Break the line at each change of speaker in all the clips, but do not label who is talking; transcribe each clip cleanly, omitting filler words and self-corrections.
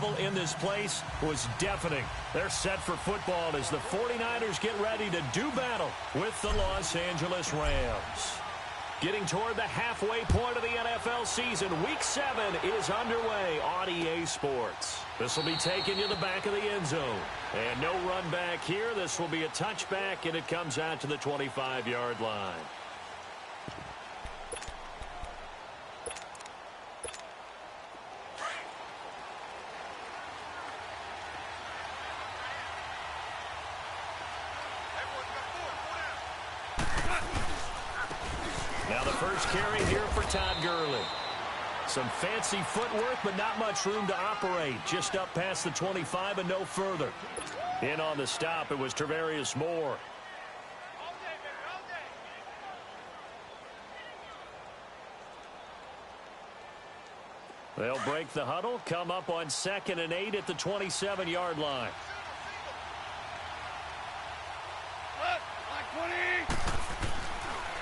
level in this place was deafening. They're set for football as the 49ers get ready to do battle with the Los Angeles Rams. Getting toward the halfway point of the NFL season, Week 7 is underway on EA Sports. This will be taken to the back of the end zone. And no run back here. This will be a touchback, and it comes out to the 25-yard line. Now the first carry here for Todd Gurley. Some fancy footwork, but not much room to operate. Just up past the 25 and no further. In on the stop, it was Travarius Moore. They'll break the huddle, come up on 2nd and 8 at the 27-yard line.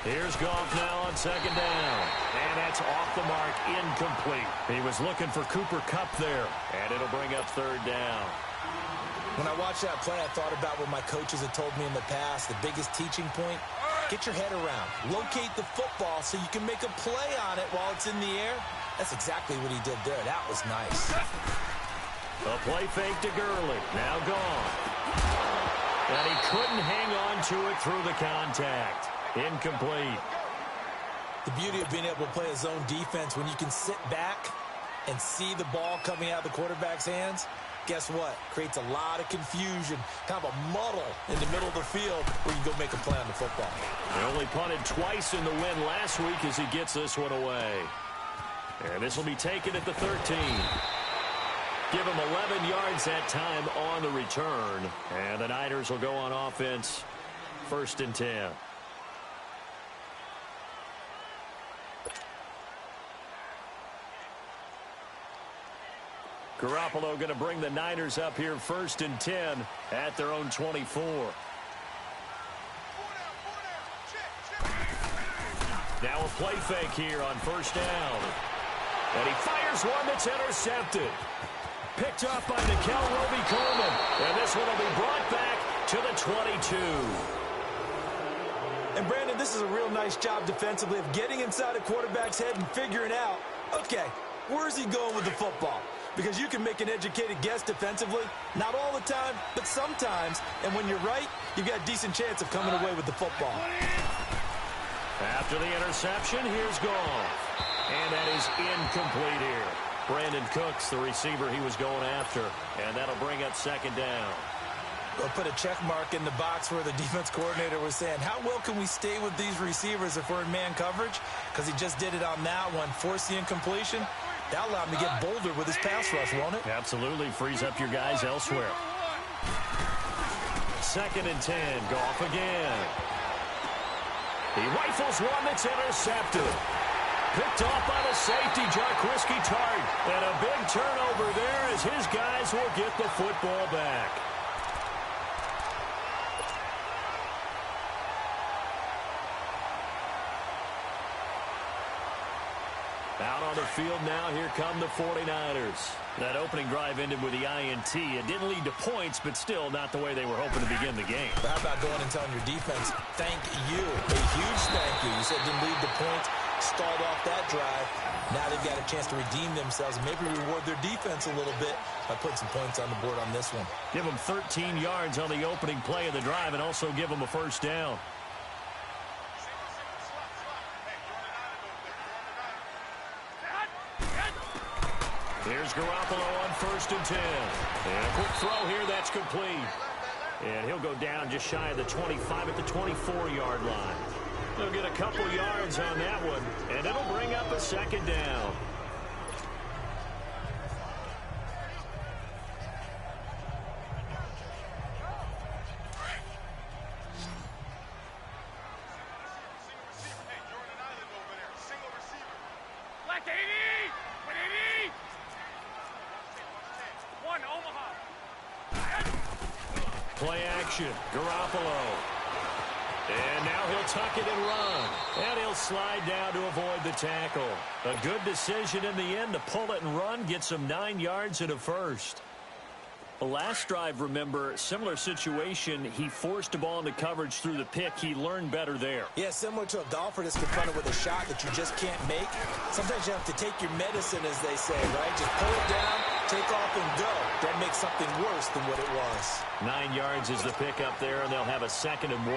Here's Goff now on 2nd down. And that's off the mark, incomplete. He was looking for Cooper Kupp there. And it'll bring up 3rd down.
When I watched that play, I thought about what my coaches had told me in the past. The biggest teaching point, get your head around. Locate the football so you can make a play on it while it's in the air. That's exactly what he did there. That was nice.
A play fake to Gurley. Now gone. And he couldn't hang on to it through the contact. Incomplete.
The beauty of being able to play a zone defense when you can sit back and see the ball coming out of the quarterback's hands, guess what? Creates a lot of confusion, kind of a muddle in the middle of the field where you go make a play on the football.
He only punted twice in the win last week as he gets this one away. And this will be taken at the 13. Give him 11 yards that time on the return. And the Niners will go on offense, 1st and 10. Garoppolo going to bring the Niners up here 1st and 10 at their own 24. Now a play fake here on 1st down. And he fires one that's intercepted. Picked off by Nickel Roby-Coleman. And this one will be brought back to the 22.
And Brandon, this is a real nice job defensively of getting inside a quarterback's head and figuring out, okay, where's he going with the football? Because you can make an educated guess defensively. Not all the time, but sometimes. And when you're right, you've got a decent chance of coming away with the football.
After the interception, here's Goff. And that is incomplete here. Brandon Cooks, the receiver he was going after. And that'll bring up 2nd down.
We'll put a check mark in the box where the defense coordinator was saying, how well can we stay with these receivers if we're in man coverage? Because he just did it on that one, force the incompletion. That'll allow him to get bolder with his pass rush, won't it?
Absolutely. Frees up your guys elsewhere. 2nd and 10. Goff again. He rifles one that's intercepted. Picked off by the safety, Jarquiski Tart. And a big turnover there as his guys will get the football back. Out on the field now, here come the 49ers. That opening drive ended with the INT. It didn't lead to points, but still not the way they were hoping to begin the game.
But how about going and telling your defense, thank you, a huge thank you. You said it didn't lead to points, stalled off that drive. Now they've got a chance to redeem themselves and maybe reward their defense a little bit by putting some points on the board on this one.
Give them 13 yards on the opening play of the drive and also give them a 1st down. Here's Garoppolo on 1st and 10. And a quick throw here, that's complete. And he'll go down just shy of the 25 at the 24-yard line. They'll get a couple yards on that one, and it'll bring up a 2nd down. Play action. Garoppolo. And now he'll tuck it and run. And he'll slide down to avoid the tackle. A good decision in the end to pull it and run, gets him 9 yards and a first. The last drive, remember, similar situation. He forced a ball into coverage through the pick. He learned better there.
Yeah, similar to a golfer that's confronted with a shot that you just can't make. Sometimes you have to take your medicine, as they say, right? Just pull it down, take off, and go. Don't make something worse than what it was.
9 yards is the pick up there, and they'll have a 2nd and 1.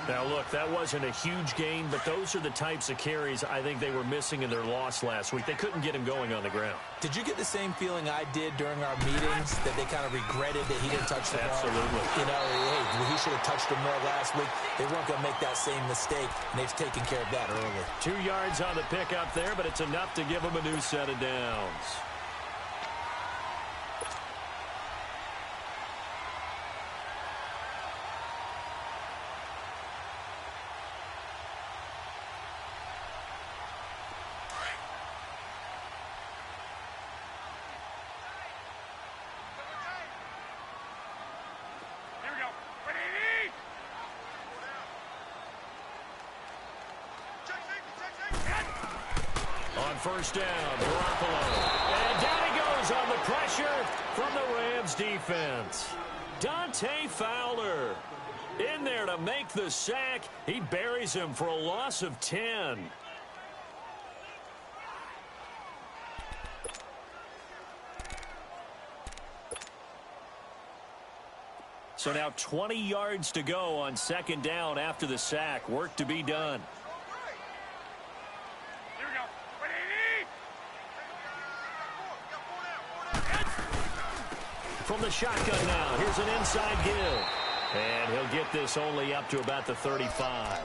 Now, look, that wasn't a huge gain, but those are the types of carries I think they were missing in their loss last week. They couldn't get him going on the ground.
Did you get the same feeling I did during our meetings, that they kind of regretted that he didn't touch the ball?
Absolutely.
You know, hey, he should have touched him more last week. They weren't going to make that same mistake, and they've taken care of that early.
2 yards on the pick up there, but it's enough to give him a new set of downs. First down, Garoppolo. And down he goes on the pressure from the Rams defense. Dante Fowler in there to make the sack. He buries him for a loss of 10. So now 20 yards to go on 2nd down after the sack. Work to be done. From the shotgun now, here's an inside give. And he'll get this only up to about the 35.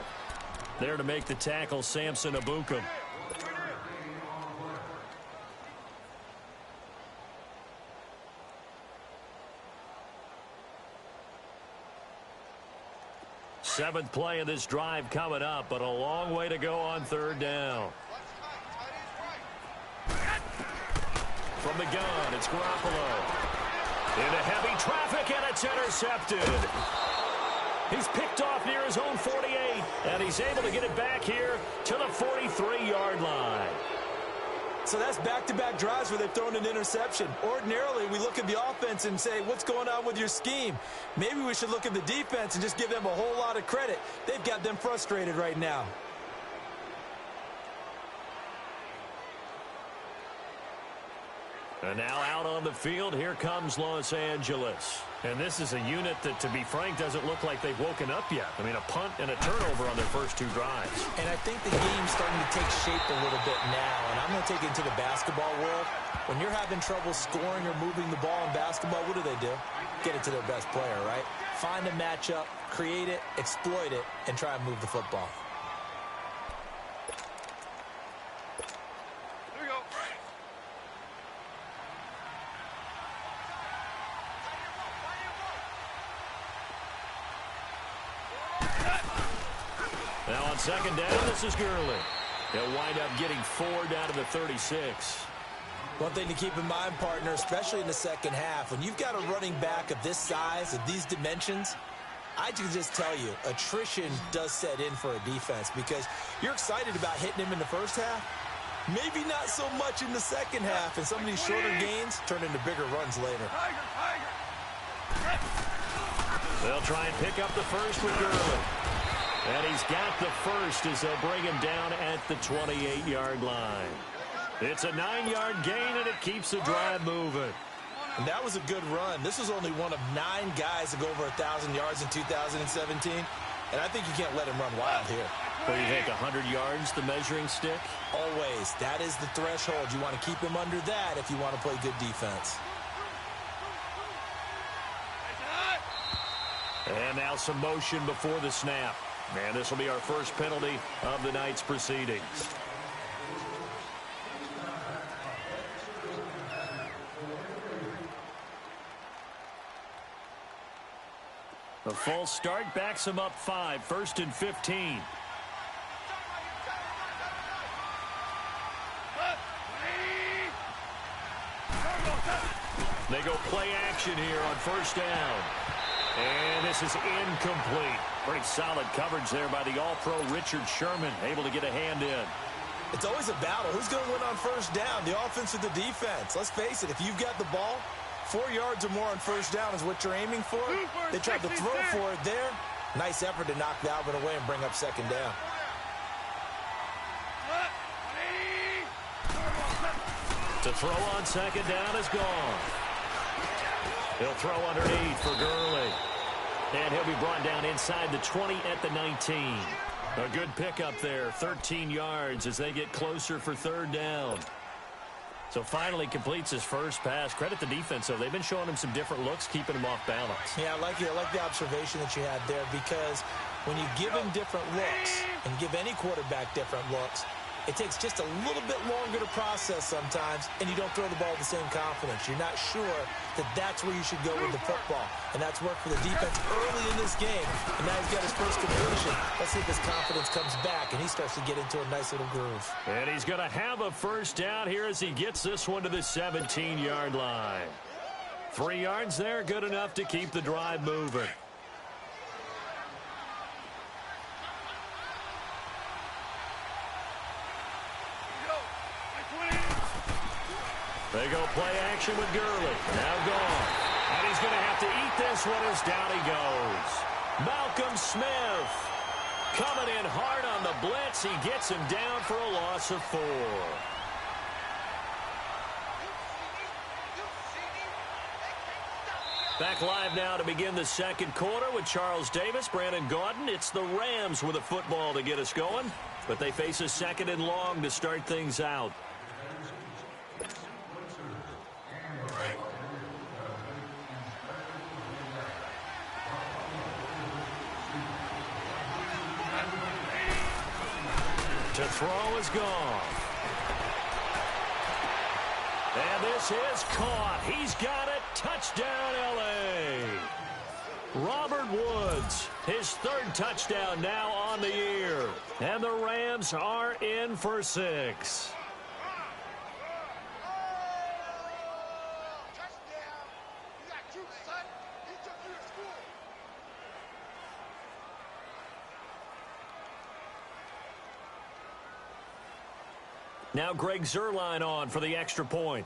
There to make the tackle, Samson Ebukam. Seventh play of this drive coming up, but a long way to go on 3rd down. From the gun, it's Garoppolo. Into heavy traffic, and it's intercepted. He's picked off near his own 48, and he's able to get it back here to the 43-yard line.
So that's back-to-back drives where they've thrown an interception. Ordinarily, we look at the offense and say, what's going on with your scheme? Maybe we should look at the defense and just give them a whole lot of credit. They've got them frustrated right now.
And now out on the field, here comes Los Angeles. And this is a unit that, to be frank, doesn't look like they've woken up yet. I mean, a punt and a turnover on their first 2 drives.
And I think the game's starting to take shape a little bit now. And I'm going to take it into the basketball world. When you're having trouble scoring or moving the ball in basketball, what do? Get it to their best player, right? Find a matchup, create it, exploit it, and try and move the football.
Now on 2nd down, this is Gurley. They'll wind up getting 4 down to the 36.
One thing to keep in mind, partner, especially in the second half, when you've got a running back of this size, of these dimensions, I can just tell you, attrition does set in for a defense because you're excited about hitting him in the first half. Maybe not so much in the second half, and some of these shorter gains turn into bigger runs later.
They'll try and pick up the first with Gurley. And he's got the first as they'll bring him down at the 28-yard line. It's a 9-yard gain, and it keeps the drive moving.
And that was a good run. This is only one of 9 guys to go over 1,000 yards in 2017. And I think you can't let him run wild here.
What do you think, 100 yards, the measuring stick?
Always. That is the threshold. You want to keep him under that if you want to play good defense.
And now some motion before the snap. And this will be our first penalty of the night's proceedings. The false start backs him up 5, 1st and 15. They go play action here on 1st down. And this is incomplete. Pretty solid coverage there by the All-Pro Richard Sherman, able to get a hand in.
It's always a battle. Who's going to win on first down, the offense or the defense? Let's face it, if you've got the ball, 4 yards or more on first down is what you're aiming for. They tried to throw for it there. Nice effort to knock Dalvin away and bring up second down.
To throw on second down is gone. He'll throw underneath for Gurley. And he'll be brought down inside the 20 at the 19. A good pickup there, 13 yards as they get closer for third down. So finally completes his first pass. Credit the defense, though. They've been showing him some different looks, keeping him off balance.
Yeah, I like the observation that you had there, because when you give him different looks and give any quarterback different looks, it takes just a little bit longer to process sometimes, and you don't throw the ball with the same confidence. You're not sure that that's where you should go with the football, and that's worked for the defense early in this game, and now he's got his first completion. Let's see if his confidence comes back, and he starts to get into a nice little groove.
And he's going to have a first down here as he gets this one to the 17-yard line. 3 yards there, good enough to keep the drive moving. They go play action with Gurley. Now gone. And he's going to have to eat this one as down he goes. Malcolm Smith coming in hard on the blitz. He gets him down for a loss of 4. Back live now to begin the second quarter with Charles Davis, Brandon Gaudin. It's the Rams with a football to get us going, but they face a second and long to start things out. To throw is gone. And this is caught. He's got it. Touchdown, L.A. Robert Woods, his third touchdown now on the year. And the Rams are in for 6. Now Greg Zuerlein on for the extra point.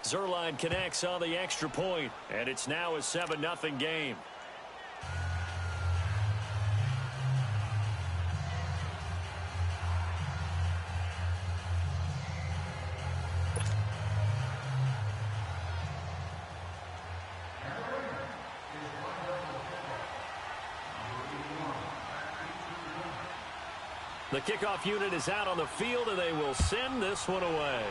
Zuerlein connects on the extra point, and it's now a 7-0 game. The kickoff unit is out on the field, and they will send this one away.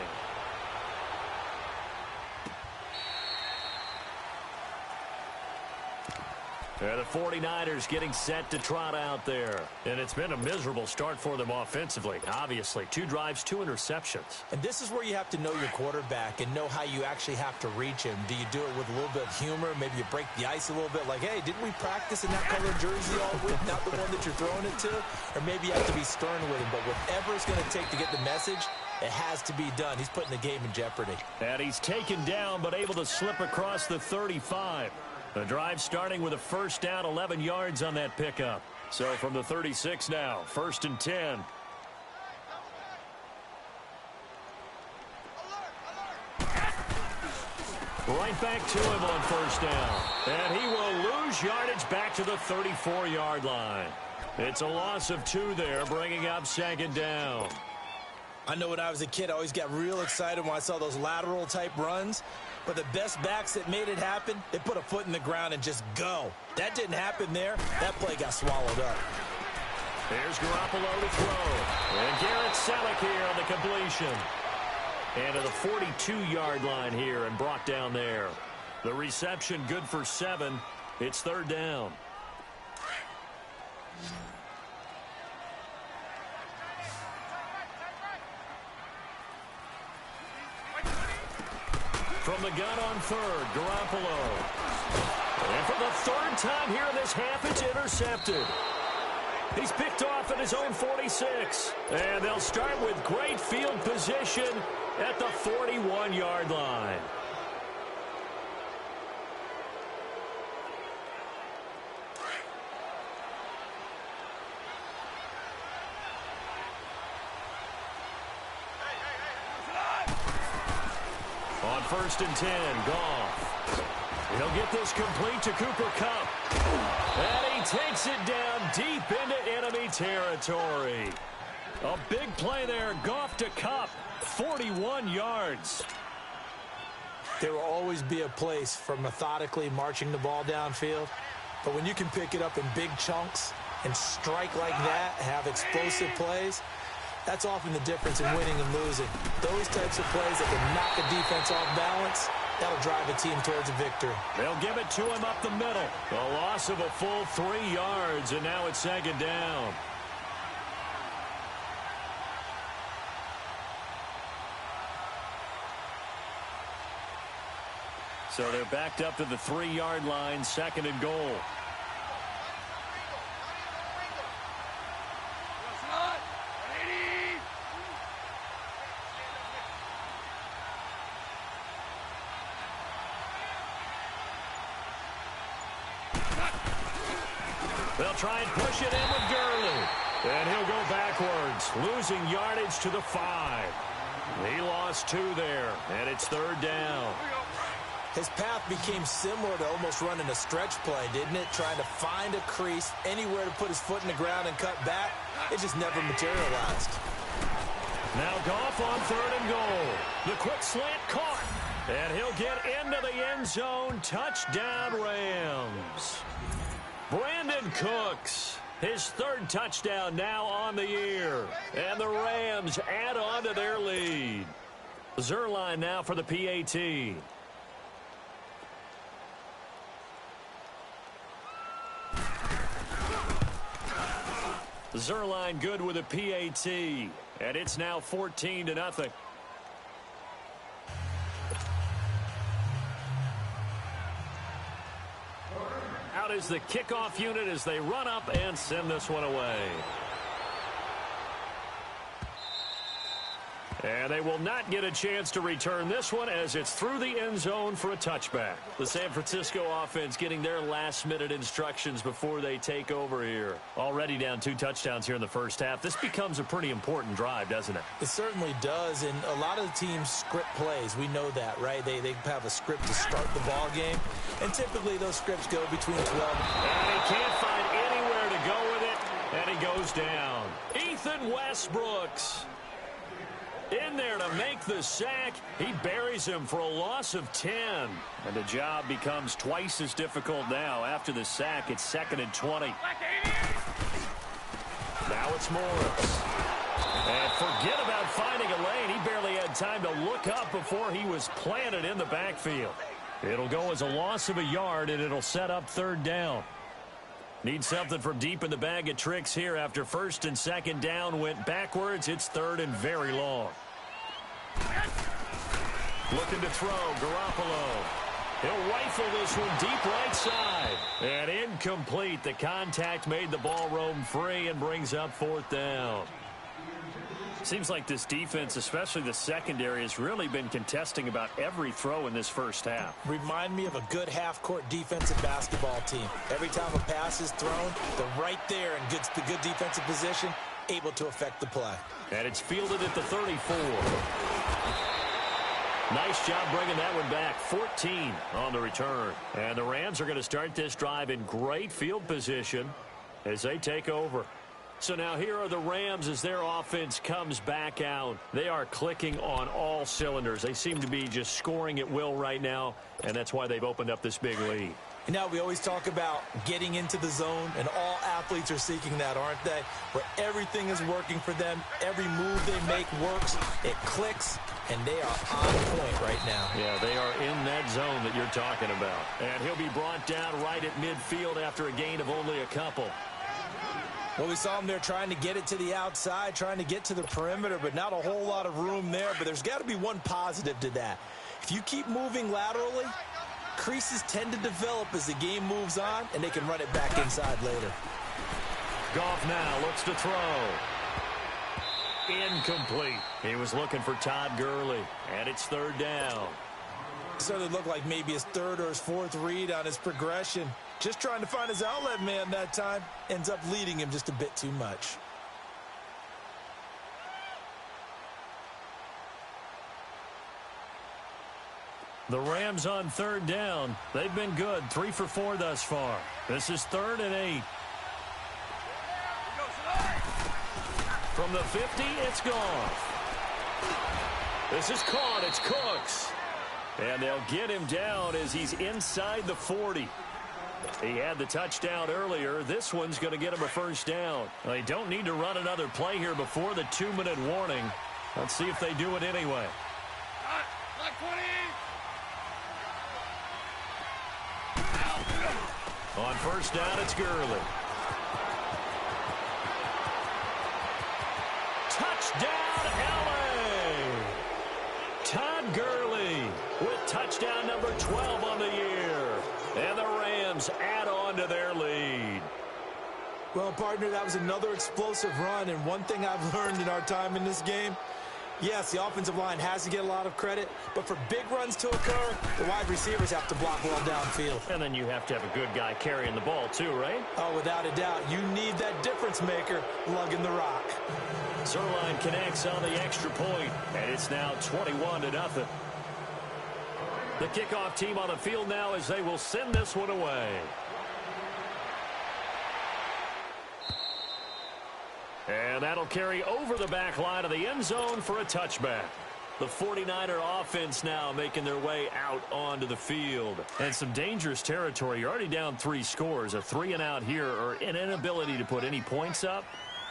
And the 49ers getting set to trot out there. And it's been a miserable start for them offensively, obviously. 2 drives, 2 interceptions.
And this is where you have to know your quarterback and know how you actually have to reach him. Do you do it with a little bit of humor? Maybe you break the ice a little bit, like, hey, didn't we practice in that color jersey all week, not the one that you're throwing it to? Or maybe you have to be stern with him. But whatever it's going to take to get the message, it has to be done. He's putting the game in jeopardy.
And he's taken down, but able to slip across the 35. The drive starting with a first down, 11 yards on that pickup. So from the 36 now, 1st and 10. Right back to him on first down. And he will lose yardage back to the 34-yard line. It's a loss of 2 there, bringing up second down.
I know when I was a kid, I always got real excited when I saw those lateral-type runs. But the best backs that made it happen, they put a foot in the ground and just go. That didn't happen there. That play got swallowed up.
There's Garoppolo to throw. And Garrett Selleck here on the completion. And to the 42-yard line here and brought down there. The reception good for 7. It's third down. From the gun on third, Garoppolo. And for the 3rd time here in this half, it's intercepted. He's picked off at his own 46. And they'll start with great field position at the 41-yard line. On 1st and 10, Goff. He'll get this complete to Cooper Kupp. And he takes it down deep into enemy territory. A big play there, Goff to Kupp, 41 yards.
There will always be a place for methodically marching the ball downfield. But when you can pick it up in big chunks and strike like that, have explosive plays, that's often the difference in winning and losing. Those types of plays that can knock a defense off balance, that'll drive a team towards a victory.
They'll give it to him up the middle. A loss of a full 3 yards, and now it's 2nd down. So they're backed up to the 3-yard line, 2nd and goal. They'll try and push it in with Gurley. And he'll go backwards, losing yardage to the 5. He lost 2 there, and it's 3rd down.
His path became similar to almost running a stretch play, didn't it? Trying to find a crease, anywhere to put his foot in the ground and cut back. It just never materialized.
Now Goff on 3rd and goal. The quick slant caught. And he'll get into the end zone. Touchdown, Rams. Brandon Cooks, his 3rd touchdown now on the year. And the Rams add on to their lead. Zerline now for the PAT. Zerline good with a PAT, and it's now 14-0. Out is the kickoff unit as they run up and send this one away. And they will not get a chance to return this one as it's through the end zone for a touchback. The San Francisco offense getting their last-minute instructions before they take over here. Already down 2 touchdowns here in the first half. This becomes a pretty important drive, doesn't it?
It certainly does, and a lot of the teams script plays. We know that, right? They have a script to start the ball game, and typically those scripts go between 12.
And he can't find anywhere to go with it, and he goes down. Ethan Westbrooks in there to make the sack. He buries him for a loss of 10. And the job becomes twice as difficult now. After the sack, it's 2nd and 20. Now it's Morris. And forget about finding a lane. He barely had time to look up before he was planted in the backfield. It'll go as a loss of a yard, and it'll set up 3rd down. Need something from deep in the bag of tricks here after 1st and 2nd down went backwards. It's 3rd and very long. Looking to throw, Garoppolo. He'll rifle this one deep right side. And incomplete. The contact made the ball roam free and brings up 4th down. Seems like this defense, especially the secondary, has really been contesting about every throw in this first half.
Remind me of a good half-court defensive basketball team. Every time a pass is thrown, they're right there in good defensive position, able to affect the play.
And it's fielded at the 34. Nice job bringing that one back. 14 on the return. And the Rams are going to start this drive in great field position as they take over. So now here are the Rams as their offense comes back out. They are clicking on all cylinders. They seem to be just scoring at will right now, and that's why they've opened up this big lead.
You know, we always talk about getting into the zone, and all athletes are seeking that, aren't they? Where everything is working for them, every move they make works, it clicks, and they are on point right now.
Yeah, they are in that zone that you're talking about. And he'll be brought down right at midfield after a gain of only a couple.
Well, we saw him there trying to get it to the outside, trying to get to the perimeter, but not a whole lot of room there. But there's got to be one positive to that. If you keep moving laterally, creases tend to develop as the game moves on, and they can run it back inside later.
Goff now looks to throw. Incomplete. He was looking for Todd Gurley, and it's third down.
So it looked like maybe his third or his fourth read on his progression. Just trying to find his outlet man that time. Ends up leading him just a bit too much.
The Rams on third down. They've been good. 3 for 4 thus far. This is 3rd and 8. From the 50, it's gone. This is caught. It's Cooks. And they'll get him down as he's inside the 40. He had the touchdown earlier. This one's going to get him a first down. They don't need to run another play here before the 2-minute warning. Let's see if they do it anyway. On first down, it's Gurley. Touchdown, L.A. Todd Gurley with touchdown number 12 on the year. And the Rams add on to their lead.
Well, partner, that was another explosive run. And one thing I've learned in our time in this game, yes, the offensive line has to get a lot of credit, but for big runs to occur, the wide receivers have to block well downfield.
And then you have to have a good guy carrying the ball too, right?
Oh, without a doubt. You need that difference maker lugging the rock.
Zerline connects on the extra point, and it's now 21-0. The kickoff team on the field now as they will send this one away. And that'll carry over the back line of the end zone for a touchback. The 49er offense now making their way out onto the field. And some dangerous territory. You're already down 3 scores. A 3-and-out here or an inability to put any points up.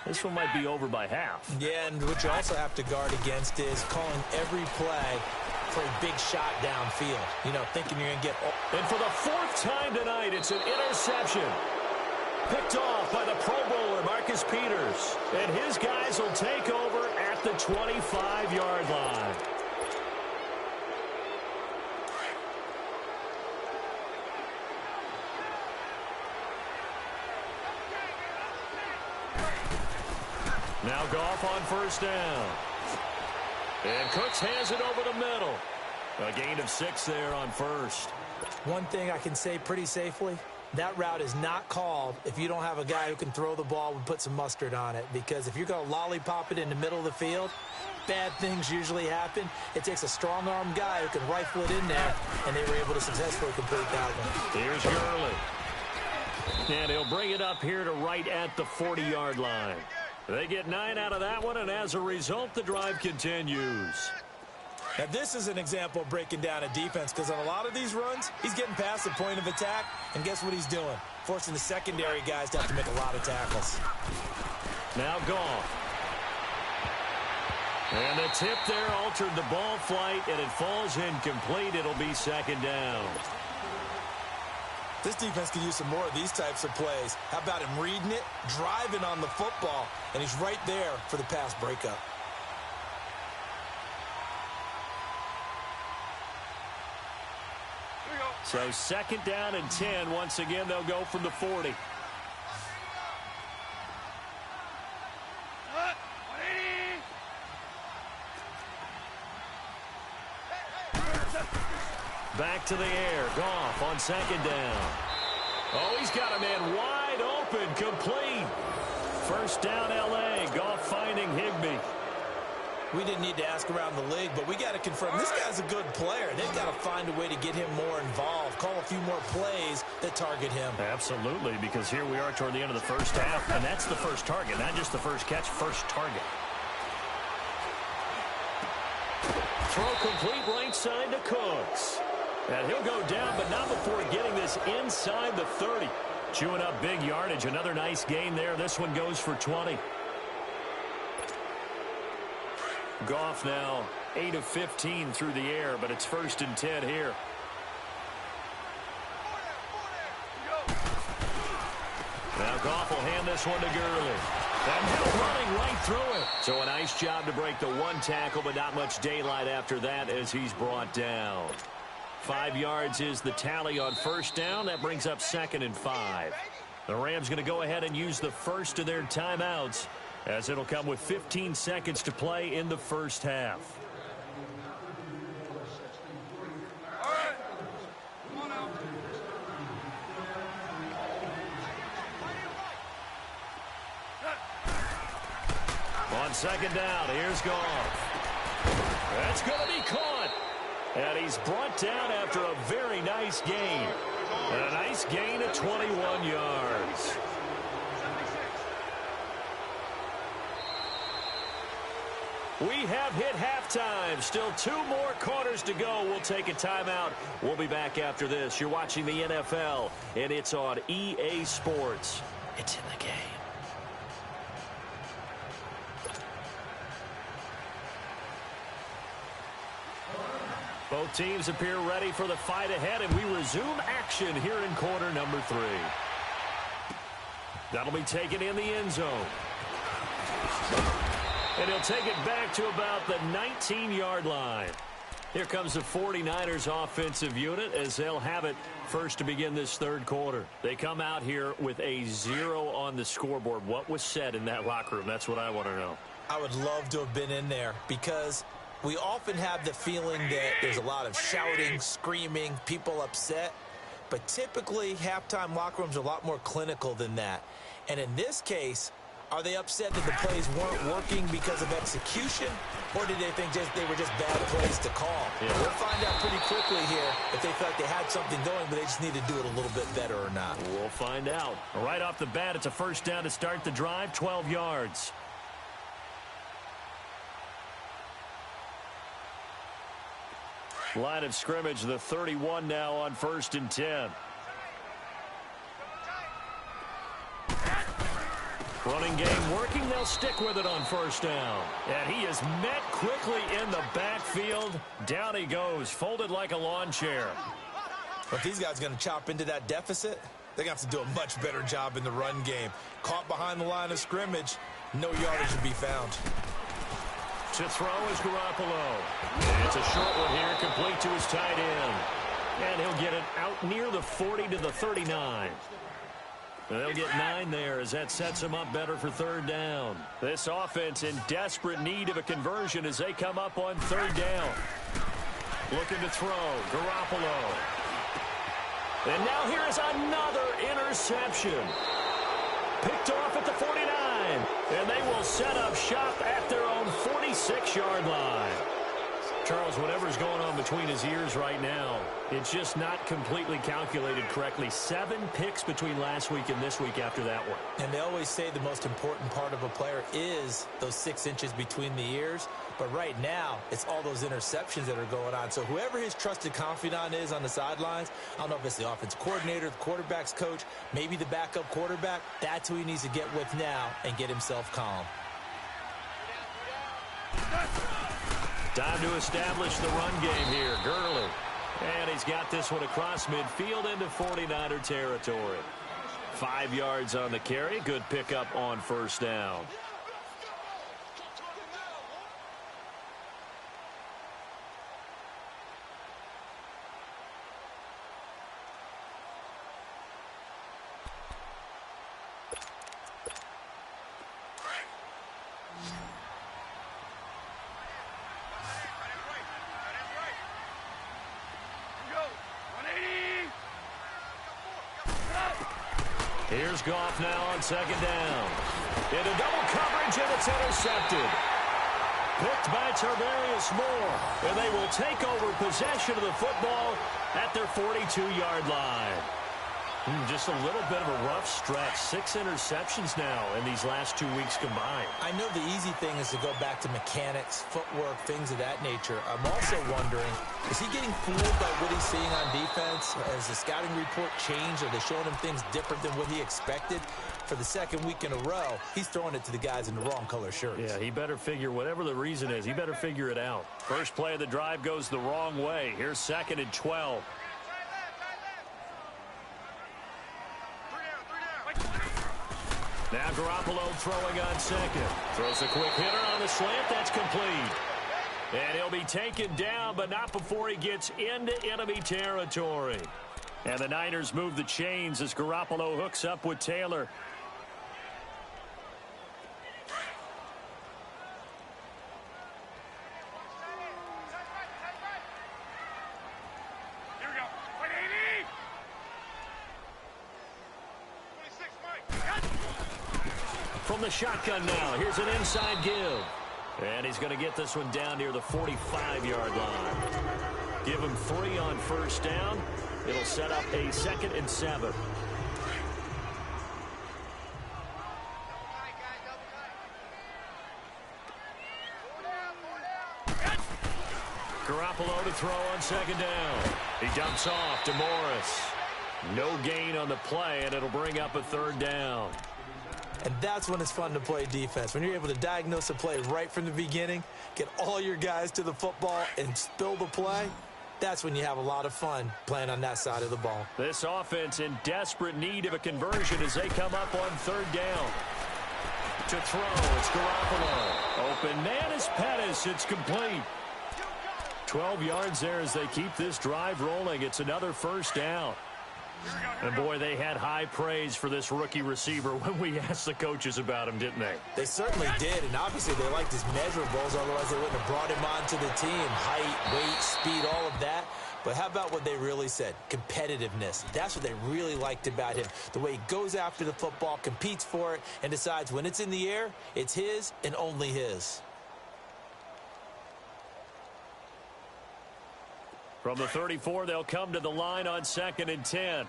This one might be over by half.
Yeah, and what you also have to guard against is calling every play for a big shot downfield. You know, thinking you're going to get...
And for the 4th time tonight, it's an interception. Picked off by the Pro Bowler, Marcus Peters. And his guys will take over at the 25-yard line. Now Goff on first down. And Cooks hands it over the middle. A gain of 6 there on first.
One thing I can say pretty safely, that route is not called if you don't have a guy who can throw the ball and put some mustard on it. Because if you're going to lollipop it in the middle of the field, bad things usually happen. It takes a strong-arm guy who can rifle it in there, and they were able to successfully complete that one.
Here's Gurley. And he'll bring it up here to right at the 40-yard line. They get 9 out of that one, and as a result, the drive continues.
Now, this is an example of breaking down a defense, because on a lot of these runs, he's getting past the point of attack, and guess what he's doing? Forcing the secondary guys to have to make a lot of tackles.
Now Goff. And the tip there altered the ball flight, and it falls incomplete. It'll be 2nd down.
This defense could use some more of these types of plays. How about him reading it, driving on the football, and he's right there for the pass breakup.
So 2nd down and 10. Once again, they'll go from the 40. Back to the air. Goff on 2nd down. Oh, he's got a man wide open, complete. First down, L.A. Goff finding Higbee.
We didn't need to ask around the league, but we got to confirm this guy's a good player. They've got to find a way to get him more involved, call a few more plays that target him.
Absolutely, because here we are toward the end of the first half, and that's the first target, not just the first catch, first target. Throw complete right side to Cooks. And he'll go down, but not before getting this inside the 30. Chewing up big yardage. Another nice gain there. This one goes for 20. Goff now 8 of 15 through the air, but it's 1st and 10 here. Now Goff will hand this one to Gurley. And he's running right through it. So a nice job to break the 1 tackle, but not much daylight after that as he's brought down. 5 yards is the tally on first down. That brings up 2nd and 5. The Rams going to go ahead and use the first of their timeouts, as it'll come with 15 seconds to play in the first half. On second down, here's Goff. That's going to be caught. And he's brought down after a very nice gain. And a nice gain of 21 yards. We have hit halftime. Still 2 more quarters to go. We'll take a timeout. We'll be back after this. You're watching the NFL, and it's on EA Sports. It's in the game. Both teams appear ready for the fight ahead, and we resume action here in quarter number 3. That'll be taken in the end zone. And he'll take it back to about the 19-yard line. Here comes the 49ers offensive unit as they'll have it first to begin this third quarter. They come out here with a 0 on the scoreboard. What was said in that locker room? That's what I want to know.
I would love to have been in there because we often have the feeling that there's a lot of shouting, screaming, people upset. But typically, halftime locker rooms are a lot more clinical than that. And in this case, are they upset that the plays weren't working because of execution? Or did they think they were just bad plays to call? Yeah. We'll find out pretty quickly here if they felt they had something going, but they just need to do it a little bit better or not.
We'll find out. Right off the bat, it's a first down to start the drive, 12 yards. Line of scrimmage, the 31 now on 1st and 10. Running game working. They'll stick with it on 1st down. And he is met quickly in the backfield. Down he goes, folded like a lawn chair.
But if these guys are going to chop into that deficit, they're going to have to do a much better job in the run game. Caught behind the line of scrimmage, no yardage to be found.
To throw is Garoppolo. It's a short one here, complete to his tight end. And he'll get it out near the 40 to the 39. They'll get 9 there as that sets him up better for 3rd down. This offense in desperate need of a conversion as they come up on 3rd down. Looking to throw, Garoppolo. And now here is another interception. Picked off at the 49. And they will set up shop at their own 46-yard line. Charles, whatever's going on between his ears right now, it's just not completely calculated correctly. 7 picks between last week and this week after that one.
And they always say the most important part of a player is those 6 inches between the ears. But right now, it's all those interceptions that are going on. So whoever his trusted confidant is on the sidelines, I don't know if it's the offense coordinator, the quarterback's coach, maybe the backup quarterback, that's who he needs to get with now and get himself calm.
Time to establish the run game here. Gurley. And he's got this one across midfield into 49er territory. 5 yards on the carry. Good pickup on 1st down. Here's Goff now on 2nd down. Into double coverage, and it's intercepted. Picked by Tarvarius Moore, and they will take over possession of the football at their 42-yard line. Just a little bit of a rough stretch. 6 interceptions now in these last 2 weeks combined.
I know the easy thing is to go back to mechanics, footwork, things of that nature. I'm also wondering, is he getting fooled by what he's seeing on defense? Has the scouting report changed? Are they showing him things different than what he expected? For the 2nd week in a row, he's throwing it to the guys in the wrong color shirts.
Yeah, he better figure, whatever the reason is, he better figure it out. First play of the drive goes the wrong way. Here's 2nd and 12. Now Garoppolo throwing on 2nd. Throws a quick hitter on the slant. That's complete. And he'll be taken down, but not before he gets into enemy territory. And the Niners move the chains as Garoppolo hooks up with Taylor. From the shotgun now, here's an inside give. And he's going to get this one down near the 45-yard line. Give him 3 on first down. It'll set up a 2nd and 7. Garoppolo to throw on 2nd down. He dumps off to Morris. No gain on the play, and it'll bring up a 3rd down.
And that's when it's fun to play defense. When you're able to diagnose a play right from the beginning, get all your guys to the football, and spill the play, that's when you have a lot of fun playing on that side of the ball.
This offense in desperate need of a conversion as they come up on 3rd down. To throw, it's Garoppolo. Open man is Pettis. It's complete. 12 yards there as they keep this drive rolling. It's another 1st down. And, boy, they had high praise for this rookie receiver when we asked the coaches about him, didn't they?
They certainly did, and obviously they liked his measurables, otherwise they wouldn't have brought him onto the team. Height, weight, speed, all of that. But how about what they really said? Competitiveness. That's what they really liked about him. The way he goes after the football, competes for it, and decides when it's in the air, it's his and only his.
From the 34, they'll come to the line on 2nd and 10.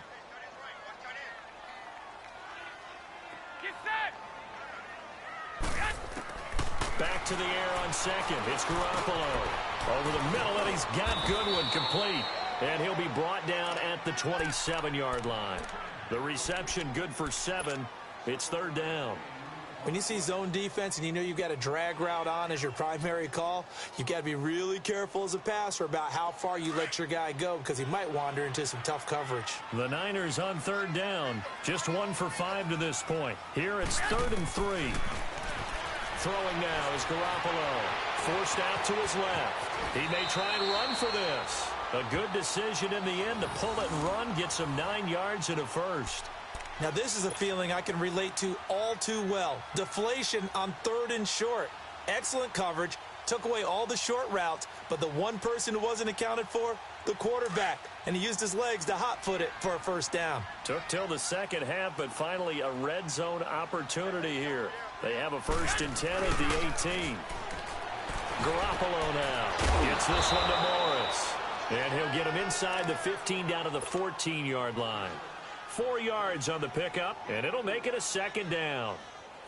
Back to the air on 2nd. It's Garoppolo. Over the middle, and he's got Goodwin complete. And he'll be brought down at the 27-yard line. The reception good for 7. It's 3rd down.
When you see zone defense and you know you've got a drag route on as your primary call, you've got to be really careful as a passer about how far you let your guy go because he might wander into some tough coverage.
The Niners on 3rd down. Just 1 for 5 to this point. Here it's 3rd and 3. Throwing now is Garoppolo. Forced out to his left. He may try and run for this. A good decision in the end to pull it and run. Get some 9 yards and a 1st.
Now, this is a feeling I can relate to all too well. Deflation on 3rd and short. Excellent coverage. Took away all the short routes, but the one person who wasn't accounted for, the quarterback. And he used his legs to hot-foot it for a 1st down.
Took till the 2nd half, but finally a red zone opportunity here. They have a 1st and 10 at the 18. Garoppolo now gets this one to Morris. And he'll get him inside the 15 down to the 14-yard line. 4 yards on the pickup, and it'll make it a 2nd down.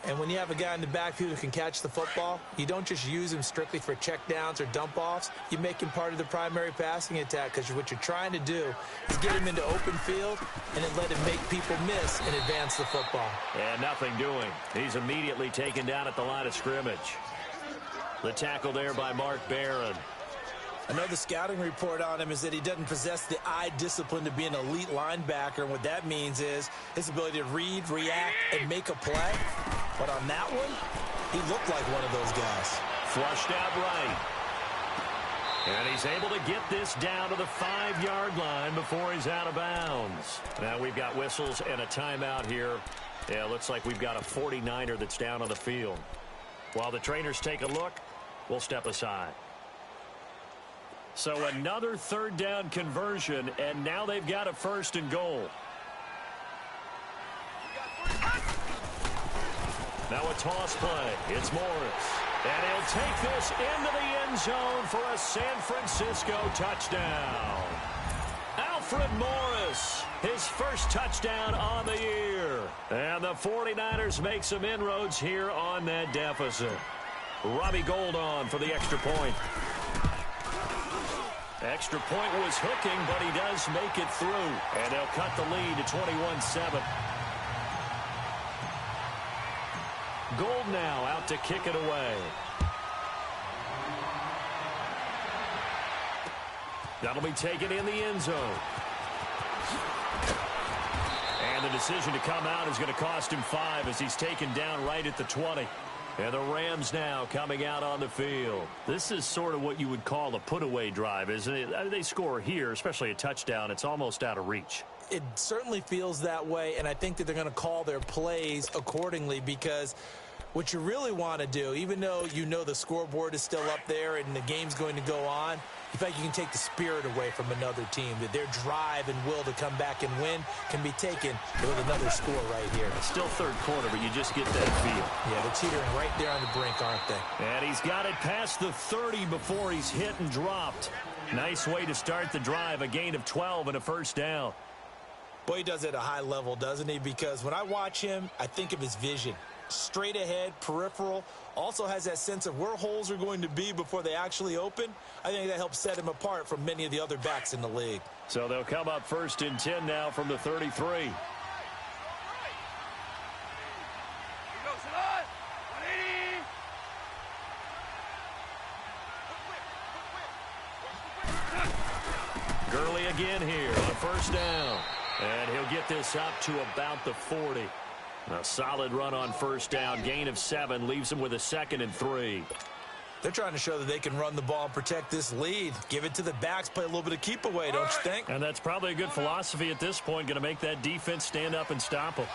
And when you have a guy in the backfield who can catch the football, you don't just use him strictly for checkdowns or dump-offs. You make him part of the primary passing attack because what you're trying to do is get him into open field and then let him make people miss and advance the football.
And nothing doing. He's immediately taken down at the line of scrimmage. The tackle there by Mark Barron.
I know the scouting report on him is that he doesn't possess the eye discipline to be an elite linebacker, and what that means is his ability to read, react, and make a play. But on that one, he looked like one of those guys.
Flushed out right. And he's able to get this down to the 5-yard line before he's out of bounds. Now we've got whistles and a timeout here. Yeah, looks like we've got a 49er that's down on the field. While the trainers take a look, we'll step aside. So another 3rd down conversion, and now they've got a 1st and goal. Now a toss play. It's Morris. And he'll take this into the end zone for a San Francisco touchdown. Alfred Morris, his 1st touchdown on the year. And the 49ers make some inroads here on that deficit. Robbie Gould on for the extra point. Extra point was hooking, but he does make it through. And they'll cut the lead to 21-7. Gould now out to kick it away. That'll be taken in the end zone. And the decision to come out is going to cost him 5 as he's taken down right at the 20. And the Rams now coming out on the field. This is sort of what you would call a put-away drive, isn't it? They score here, especially a touchdown. It's almost out of reach.
It certainly feels that way, and I think that they're going to call their plays accordingly, because what you really want to do, even though you know the scoreboard is still up there and the game's going to go on, you feel like you can take the spirit away from another team, that their drive and will to come back and win can be taken with another score right here.
It's still third quarter, but you just get that feel.
Yeah, they're teetering right there on the brink, aren't they?
And he's got it past the 30 before he's hit and dropped. Nice way to start the drive, a gain of 12 and a first down.
Boy, he does it at a high level, doesn't he? Because when I watch him, I think of his vision. Straight ahead, peripheral, also has that sense of where holes are going to be before they actually open. I think that helps set him apart from many of the other backs in the league.
So they'll come up first and 10 now from the 33. Gurley again here on first down. And he'll get this up to about the 40. A solid run on first down. Gain of 7 leaves him with a 2nd and 3.
They're trying to show that they can run the ball and protect this lead. Give it to the backs, play a little bit of keep away, don't you think?
And that's probably a good philosophy at this point. Going to make that defense stand up and stop them.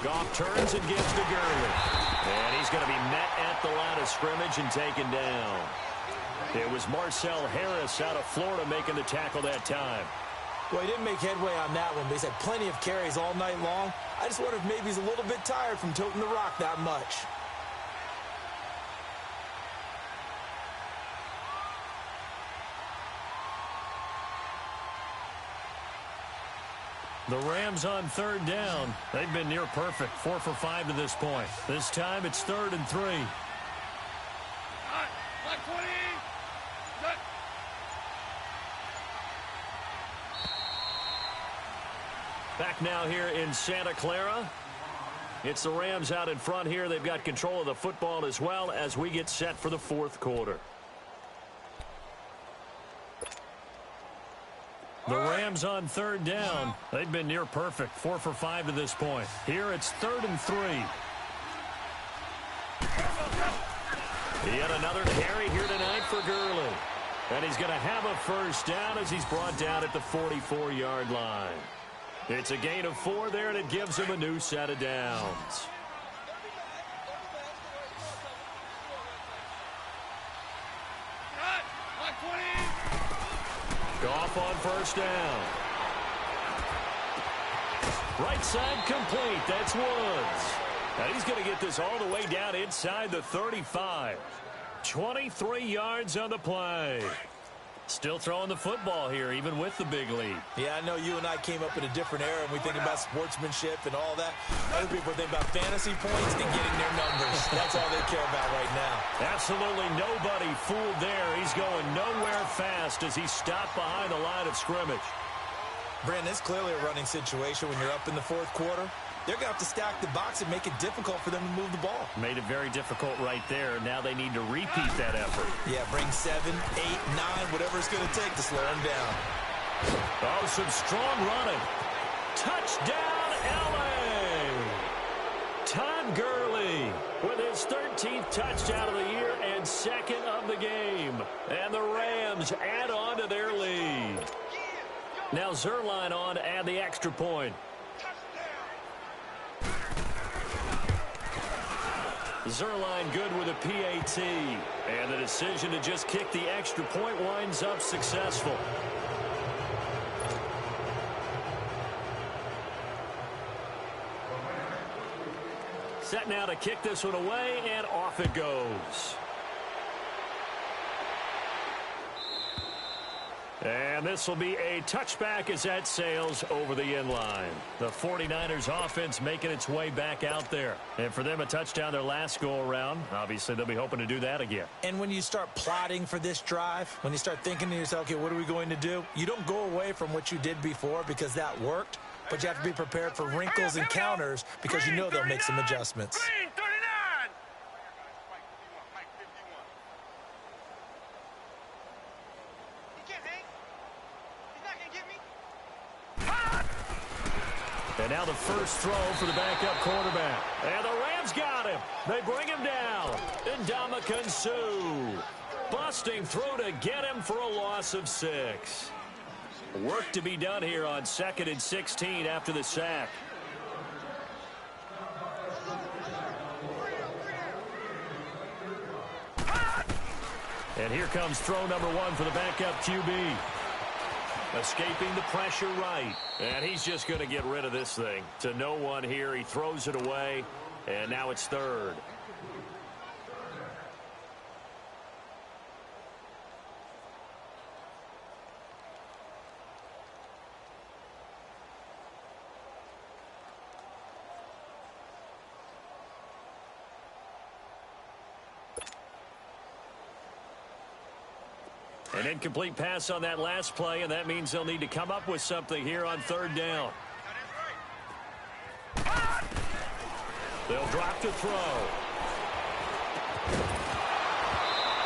Goff turns and gives to Gurley. And he's going to be met at the line of scrimmage and taken down. It was Marcel Harris out of Florida making the tackle that time.
Well, he didn't make headway on that one, but he's had plenty of carries all night long. I just wonder if maybe he's a little bit tired from toting the rock that much.
The Rams on third down. They've been near perfect, 4 for 5 to this point. This time it's 3rd and 3. Back now here in Santa Clara. It's the Rams out in front here. They've got control of the football as well as we get set for the 4th quarter. The Rams on third down. They've been near perfect, 4 for 5 to this point. Here it's 3rd and 3. Yet another carry here tonight for Gurley. And he's going to have a first down as he's brought down at the 44-yard line. It's a gain of 4 there, and it gives him a new set of downs. Goff on first down. Right side complete. That's Woods. And he's going to get this all the way down inside the 35. 23 yards on the play. Still throwing the football here, even with the big lead.
Yeah, I know you and I came up in a different era, and we think about sportsmanship and all that. Other people think about fantasy points and getting their numbers. That's all they care about right now.
Absolutely nobody fooled there. He's going nowhere fast as he stopped behind the line of scrimmage.
Brandon, it's clearly a running situation when you're up in the 4th quarter. They're going to have to stack the box and make it difficult for them to move the ball.
Made it very difficult right there. Now they need to repeat that effort.
Yeah, bring 7, 8, 9, whatever it's going to take to slow them down.
Oh, some strong running. Touchdown, L.A. Todd Gurley with his 13th touchdown of the year and 2nd of the game. And the Rams add on to their lead. Now Zerline on to add the extra point. Zerline good with a PAT. And the decision to just kick the extra point winds up successful. Set now to kick this one away, and off it goes. And this will be a touchback as that sails over the end line. The 49ers offense making its way back out there. And for them, a touchdown their last go-around. Obviously, they'll be hoping to do that again.
And when you start plotting for this drive, when you start thinking to yourself, okay, what are we going to do? You don't go away from what you did before because that worked, but you have to be prepared for wrinkles and counters because you know they'll make some adjustments.
Now the first throw for the backup quarterback. And the Rams got him. They bring him down. Ndamukong Suh. Busting through to get him for a loss of 6. Work to be done here on 2nd and 16 after the sack. And here comes throw number 1 for the backup QB. Escaping the pressure right. And he's just going to get rid of this thing. To no one here. He throws it away. And now it's 3rd. An incomplete pass on that last play, and that means they'll need to come up with something here on 3rd down. They'll drop to throw.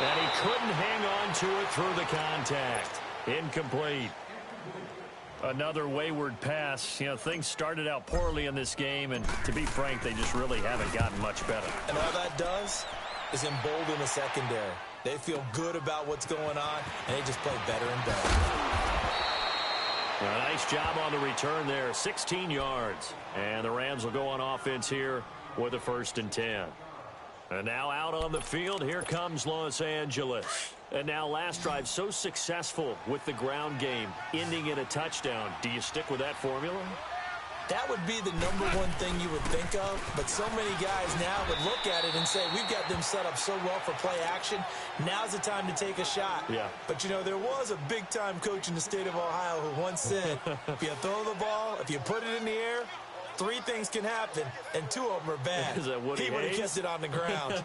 And he couldn't hang on to it through the contact. Incomplete. Another wayward pass. You know, things started out poorly in this game, and to be frank, they just really haven't gotten much better.
And all that does is embolden the secondary. They feel good about what's going on, and they just play better and better.
A nice job on the return there, 16 yards. And the Rams will go on offense here with a 1st and 10. And now out on the field, here comes Los Angeles. And now last drive so successful with the ground game, ending in a touchdown. Do you stick with that formula?
That would be the #1 thing you would think of, but so many guys now would look at it and say, we've got them set up so well for play action. Now's the time to take a shot.
Yeah.
But, you know, there was a big-time coach in the state of Ohio who once said, if you throw the ball, if you put it in the air, 3 things can happen, and 2 of them are bad.
Is that Woody
He would have
Hayes?
kept it on the ground.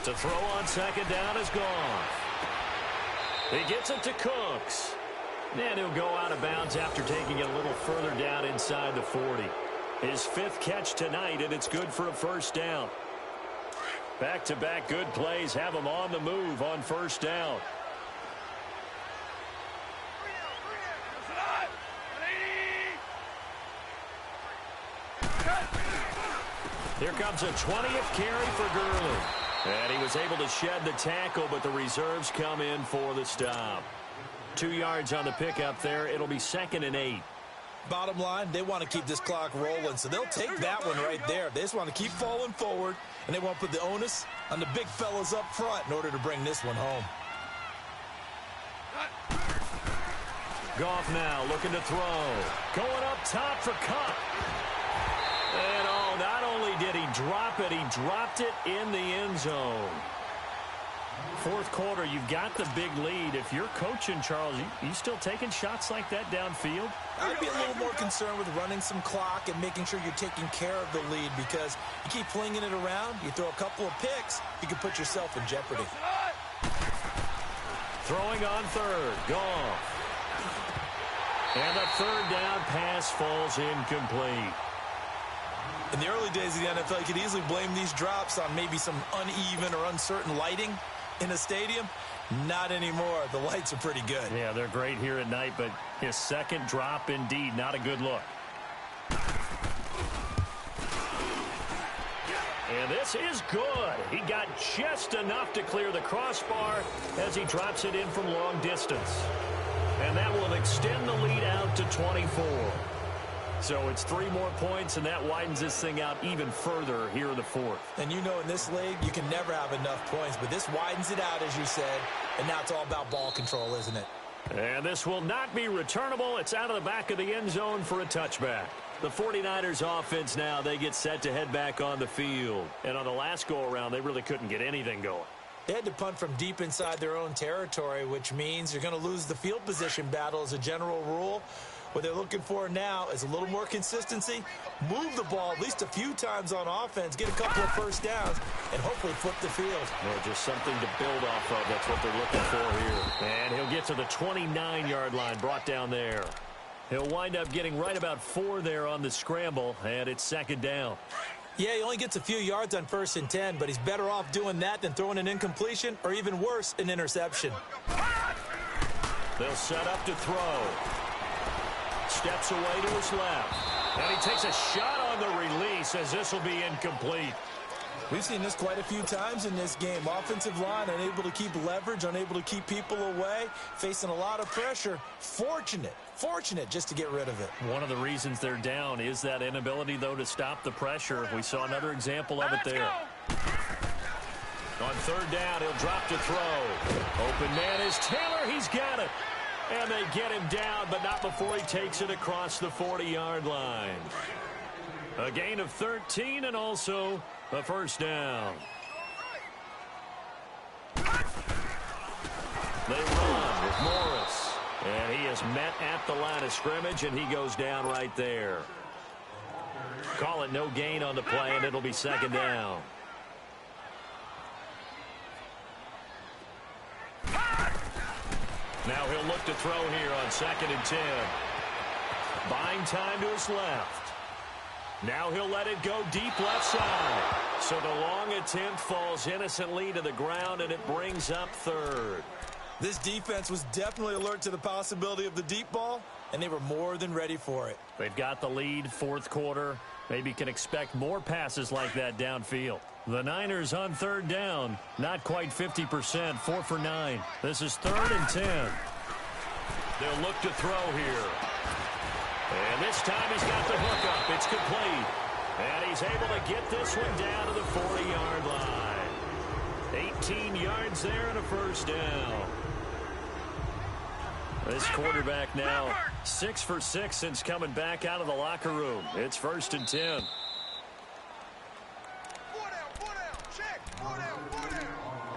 To throw on 2nd down is gone. He gets it to Cooks. And he'll go out of bounds after taking it a little further down inside the 40. His 5th catch tonight, and it's good for a 1st down. Back-to-back good plays have him on the move on 1st down. Here comes a 20th carry for Gurley. And he was able to shed the tackle, but the reserves come in for the stop. 2 yards on the pickup there. It'll be 2nd and 8.
Bottom line, they want to keep this clock rolling, so they'll take that one right there. They just want to keep falling forward, and they want to put the onus on the big fellas up front in order to bring this one home.
Goff now looking to throw. Going up top for Cup. And not only did he drop it, he dropped it in the end zone. 4th quarter, you've got the big lead. If you're coaching, Charles, you still taking shots like that downfield?
I'd be a little more concerned with running some clock and making sure you're taking care of the lead, because you keep flinging it around, you throw a couple of picks, you can put yourself in jeopardy.
Throwing on 3rd, Goff. And the 3rd down pass falls incomplete.
In the early days of the NFL, you could easily blame these drops on maybe some uneven or uncertain lighting in a stadium. Not anymore. The lights are pretty good.
Yeah, they're great here at night, but his 2nd drop, indeed, not a good look. And this is good. He got just enough to clear the crossbar as he drops it in from long distance. And that will extend the lead out to 24. So it's 3 more points, and that widens this thing out even further here in the 4th.
And you know, in this league, you can never have enough points, but this widens it out, as you said, and now it's all about ball control, isn't it?
And this will not be returnable. It's out of the back of the end zone for a touchback. The 49ers offense now, they get set to head back on the field. And on the last go-around, they really couldn't get anything going.
They had to punt from deep inside their own territory, which means you're going to lose the field position battle as a general rule. What they're looking for now is a little more consistency, move the ball at least a few times on offense, get a couple of first downs, and hopefully flip the field.
Well, just something to build off of. That's what they're looking for here. And he'll get to the 29-yard line, brought down there. He'll wind up getting right about 4 there on the scramble, and it's second down.
Yeah, he only gets a few yards on 1st and 10, but he's better off doing that than throwing an incompletion or even worse, an interception.
They'll set up to throw. Steps away to his left. And he takes a shot on the release as this will be incomplete.
We've seen this quite a few times in this game. Offensive line unable to keep leverage, unable to keep people away, facing a lot of pressure. Fortunate just to get rid of it.
One of the reasons they're down is that inability, though, to stop the pressure. We saw another example of it there. On 3rd down, he'll drop to throw. Open man is Taylor. He's got it. And they get him down, but not before he takes it across the 40-yard line. A gain of 13 and also a first down. They run with Morris. And he is met at the line of scrimmage, and he goes down right there. Call it no gain on the play, and it'll be second down. Now he'll look to throw here on 2nd and 10. Buying time to his left. Now he'll let it go deep left side. So the long attempt falls innocently to the ground, and it brings up 3rd.
This defense was definitely alert to the possibility of the deep ball, and they were more than ready for it.
They've got the lead, 4th quarter. Maybe can expect more passes like that downfield. The Niners on 3rd down. Not quite 50%, 4 for 9. This is 3rd and 10. They'll look to throw here. And this time he's got the hook up. It's complete. And he's able to get this one down to the 40-yard line. 18 yards there and a first down. This quarterback now 6 for 6 since coming back out of the locker room. It's 1st and 10.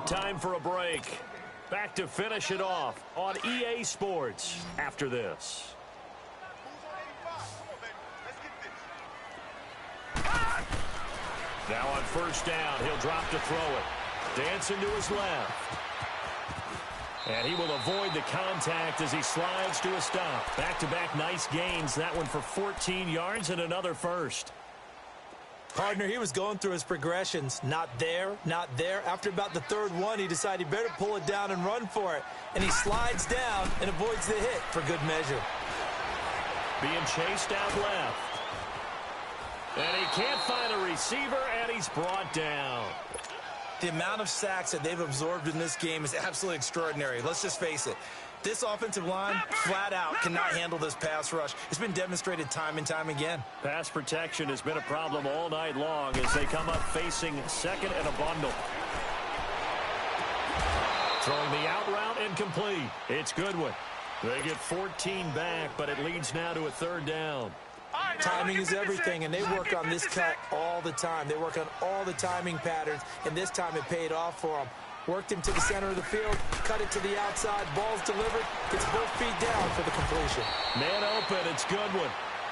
Time for a break. Back to finish it off on EA Sports after this. Now on 1st down, he'll drop to throw it. Dancing to his left. And he will avoid the contact as he slides to a stop. Back-to-back nice gains. That one for 14 yards and another first.
Partner, he was going through his progressions. Not there, not there. After about the 3rd one, he decided he better pull it down and run for it. And he slides down and avoids the hit for good measure.
Being chased out left. And he can't find a receiver, and he's brought down.
The amount of sacks that they've absorbed in this game is absolutely extraordinary. Let's just face it. This offensive line, flat out, cannot handle this pass rush. It's been demonstrated time and time again.
Pass protection has been a problem all night long as they come up facing 2nd and a bundle. Throwing the out route incomplete. It's Goodwin. They get 14 back, but it leads now to a 3rd down.
Timing is everything, and they work on this cut all the time. They work on all the timing patterns, and this time it paid off for them. Worked him to the center of the field, cut it to the outside, ball's delivered, gets both feet down for the completion.
Man open, it's Goodwin.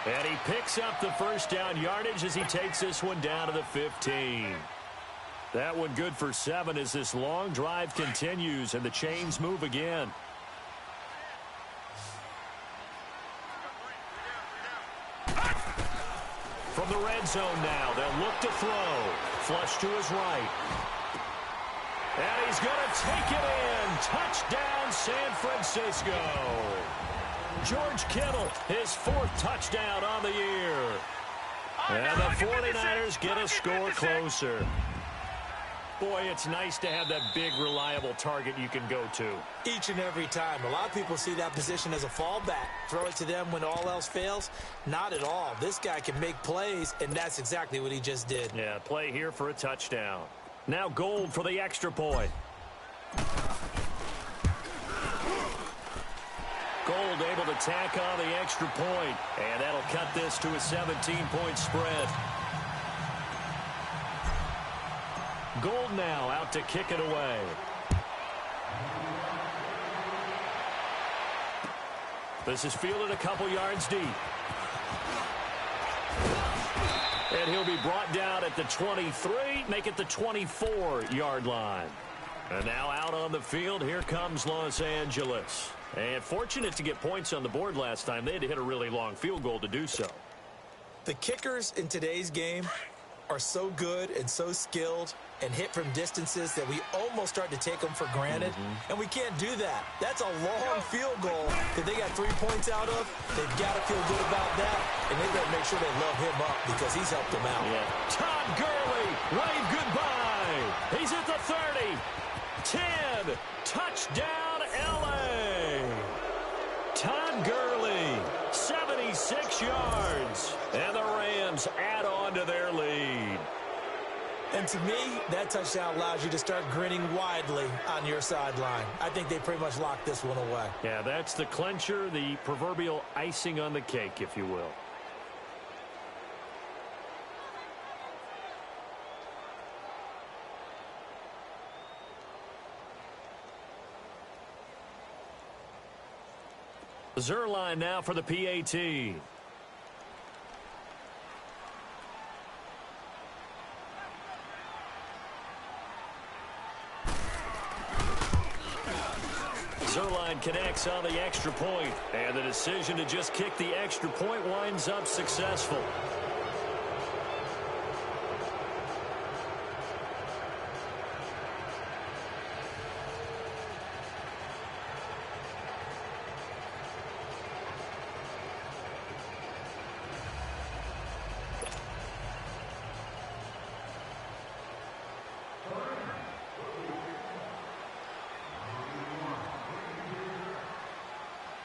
And he picks up the first down yardage as he takes this one down to the 15. That one good for 7 as this long drive continues and the chains move again. From the red zone now, they'll look to throw. Flush to his right. And he's going to take it in. Touchdown, San Francisco. George Kittle, his 4th touchdown on the year. And the 49ers get a score closer. Boy, it's nice to have that big, reliable target you can go to.
Each and every time. A lot of people see that position as a fallback. Throw it to them when all else fails. Not at all. This guy can make plays, and that's exactly what he just did.
Yeah, play here for a touchdown. Now Gold for the extra point. Gold able to tack on the extra point, and that'll cut this to a 17-point spread. Gold now out to kick it away. This is fielded a couple yards deep. And he'll be brought down at the 23, make it the 24-yard line. And now out on the field, here comes Los Angeles. And fortunate to get points on the board last time. They had to hit a really long field goal to do so.
The kickers in today's game are so good and so skilled and hit from distances that we almost start to take them for granted. And we can't do that. That's a long field goal that they got 3 points out of. They've got to feel good about that, and they've got to make sure they love him up because he's helped them out.
Yeah. Todd Gurley, wave goodbye. He's at the 30. 10. Touchdown, L.A. Todd Gurley, 76 yards. And the Rams add on to their lead.
And to me, that touchdown allows you to start grinning widely on your sideline. I think they pretty much locked this one away.
Yeah, that's the clincher, the proverbial icing on the cake, if you will. Zerline now for the PAT. Zerline connects on the extra point, and the decision to just kick the extra point winds up successful.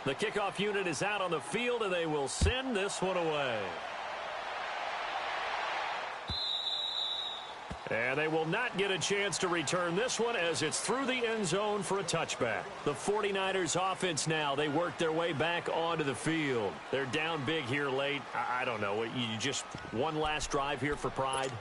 The kickoff unit is out on the field, and they will send this one away. And they will not get a chance to return this one as it's through the end zone for a touchback. The 49ers offense now, they work their way back onto the field. They're down big here late. I don't know. You just one last drive here for pride?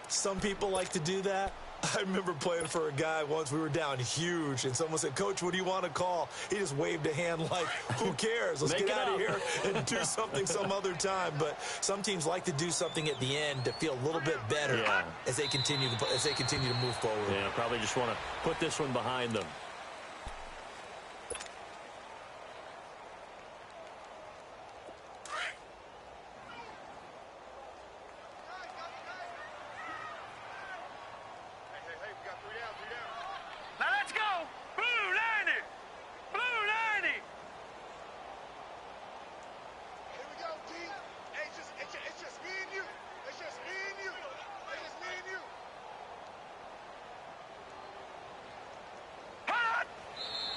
Some people like to do that. I remember playing for a guy once. We were down huge, and someone said, "Coach, what do you want to call?" He just waved a hand like, who cares? Let's get out of here and do something some other time. But some teams like to do something at the end to feel a little bit better as they continue to move forward.
Yeah, probably just want to put this one behind them.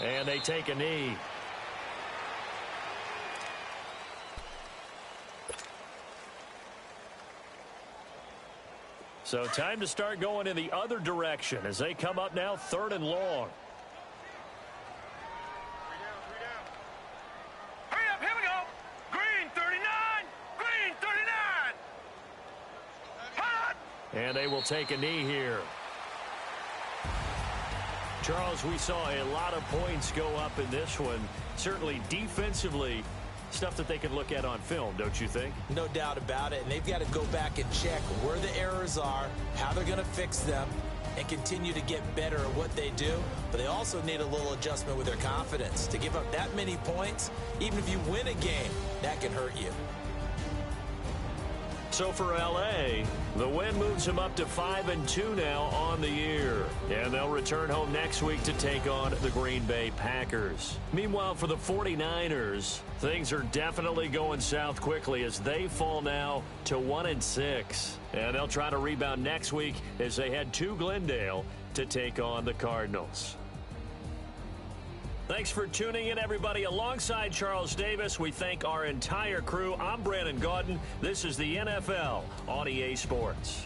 And they take a knee. So time to start going in the other direction as they come up now 3rd and long.
Hurry up, here we go. Green 39, green 39. Hot.
And they will take a knee here. Charles, we saw a lot of points go up in this one. Certainly defensively, stuff that they can look at on film, don't you think?
No doubt about it. And they've got to go back and check where the errors are, how they're going to fix them, and continue to get better at what they do. But they also need a little adjustment with their confidence. To give up that many points, even if you win a game, that can hurt you.
So for L.A., the win moves them up to 5-2 now on the year. And they'll return home next week to take on the Green Bay Packers. Meanwhile, for the 49ers, things are definitely going south quickly as they fall now to 1-6. And they'll try to rebound next week as they head to Glendale to take on the Cardinals. Thanks for tuning in, everybody. Alongside Charles Davis, we thank our entire crew. I'm Brandon Gaudin. This is the NFL on EA Sports.